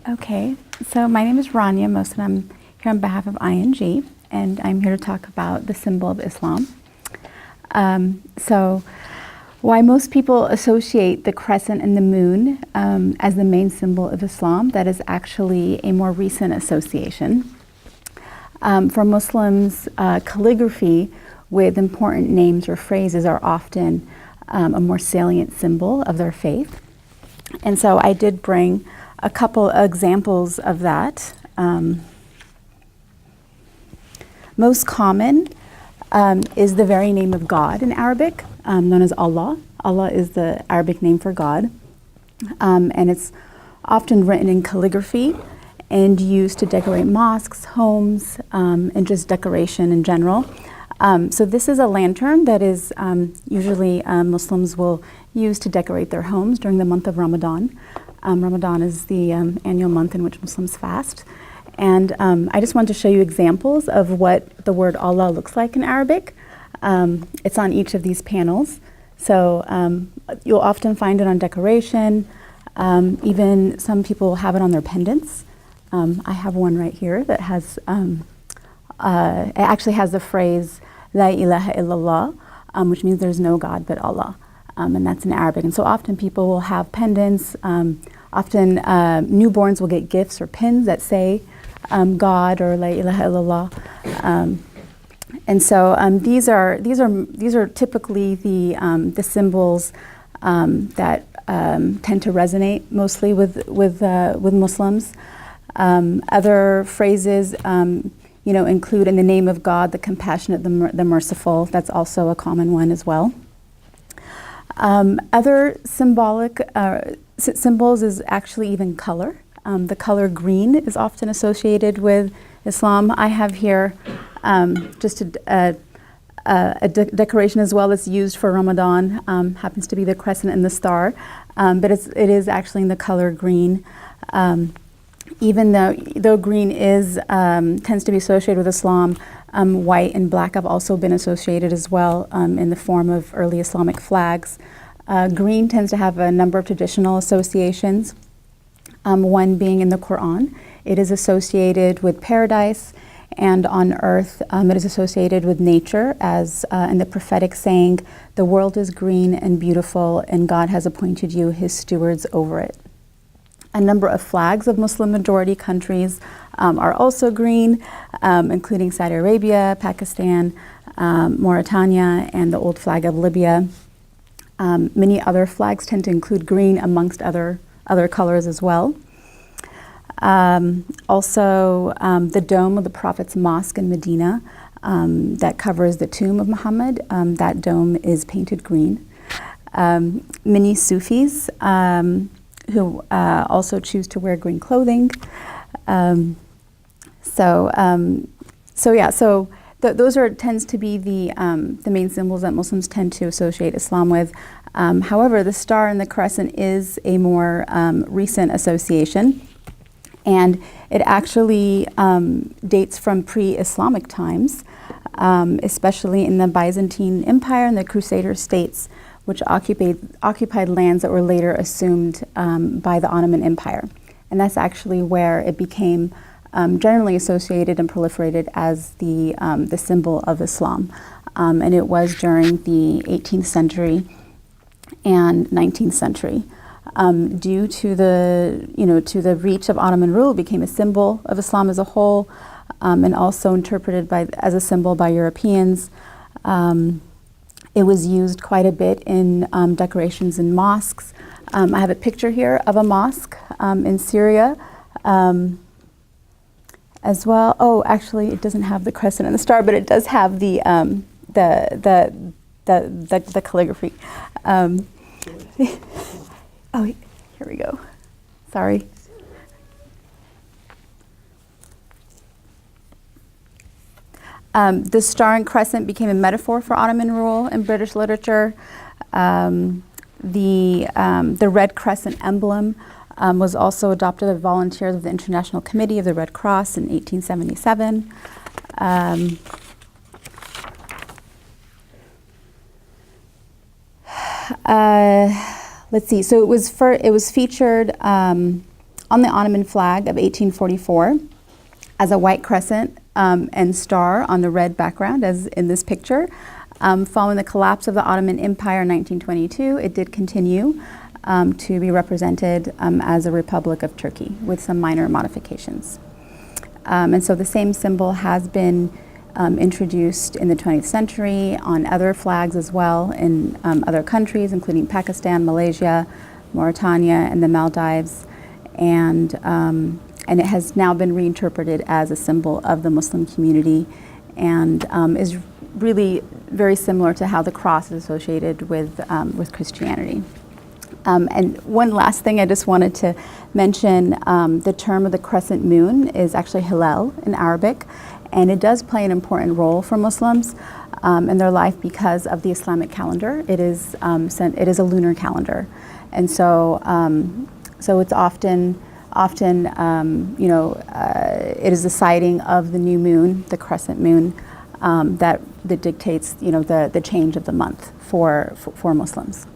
Okay, so my name is Rania Mohsen. I'm here on behalf of ING, and I'm here to talk about the symbol of Islam. So why most people associate the crescent and the moon as the main symbol of Islam, that is actually a more recent association. For Muslims, calligraphy with important names or phrases are often a more salient symbol of their faith. And so I did bring a couple examples of that. Most common is the very name of God in Arabic, known as Allah. Allah is the Arabic name for God. And it's often written in calligraphy and used to decorate mosques, homes, and just decoration in general. So this is a lantern that is usually Muslims will use to decorate their homes during the month of Ramadan. Ramadan is the annual month in which Muslims fast. And I just want to show you examples of what the word Allah looks like in Arabic. It's on each of these panels. So you'll often find it on decoration. Even some people have it on their pendants. I have one right here that has, it actually has the phrase, La ilaha illallah, which means there's no God but Allah. And that's in Arabic. And so often people will have pendants. Often newborns will get gifts or pins that say God or La ilaha illallah. And so these are typically the symbols that tend to resonate mostly with Muslims. Other phrases, include in the name of God, the compassionate, the merciful. That's also a common one as well. Other symbolic symbols is actually even color. The color green is often associated with Islam. I have here just a decoration as well that's used for Ramadan. Happens to be the crescent and the star, but it is actually in the color green. Even though green tends to be associated with Islam, white and black have also been associated as well in the form of early Islamic flags. Green tends to have a number of traditional associations, one being in the Quran. It is associated with paradise, and on earth it is associated with nature, as in the prophetic saying, "The world is green and beautiful, and God has appointed you His stewards over it." A number of flags of Muslim majority countries are also green, including Saudi Arabia, Pakistan, Mauritania, and the old flag of Libya. Many other flags tend to include green amongst other colors as well. Also, the dome of the Prophet's mosque in Medina that covers the tomb of Muhammad, that dome is painted green. Many Sufis who also choose to wear green clothing. Those tends to be the main symbols that Muslims tend to associate Islam with. However, the star and the crescent is a more recent association, and it actually dates from pre-Islamic times, especially in the Byzantine Empire and the Crusader states, which occupied lands that were later assumed by the Ottoman Empire. And that's actually where it became generally associated and proliferated as the symbol of Islam. And it was during the 18th century and 19th century. Due to the reach of Ottoman rule, it became a symbol of Islam as a whole, and also interpreted as a symbol by Europeans. It was used quite a bit in decorations in mosques. I have a picture here of a mosque in Syria as well. Oh, actually, it doesn't have the crescent and the star, but it does have the calligraphy. Oh, here we go. Sorry. The star and crescent became a metaphor for Ottoman rule in British literature. The Red Crescent emblem was also adopted by volunteers of the International Committee of the Red Cross in 1877. Let's see. So it was featured on the Ottoman flag of 1844 as a white crescent and star on the red background, as in this picture. Following the collapse of the Ottoman Empire in 1922, it did continue to be represented as a Republic of Turkey with some minor modifications. And so the same symbol has been introduced in the 20th century on other flags as well in other countries, including Pakistan, Malaysia, Mauritania, and the Maldives. And it has now been reinterpreted as a symbol of the Muslim community and is really very similar to how the cross is associated with Christianity. And one last thing I just wanted to mention, the term of the crescent moon is actually Hilal in Arabic, and it does play an important role for Muslims in their life because of the Islamic calendar. It is a lunar calendar, and so it's often it is the sighting of the new moon, the crescent moon, that dictates the change of the month for Muslims.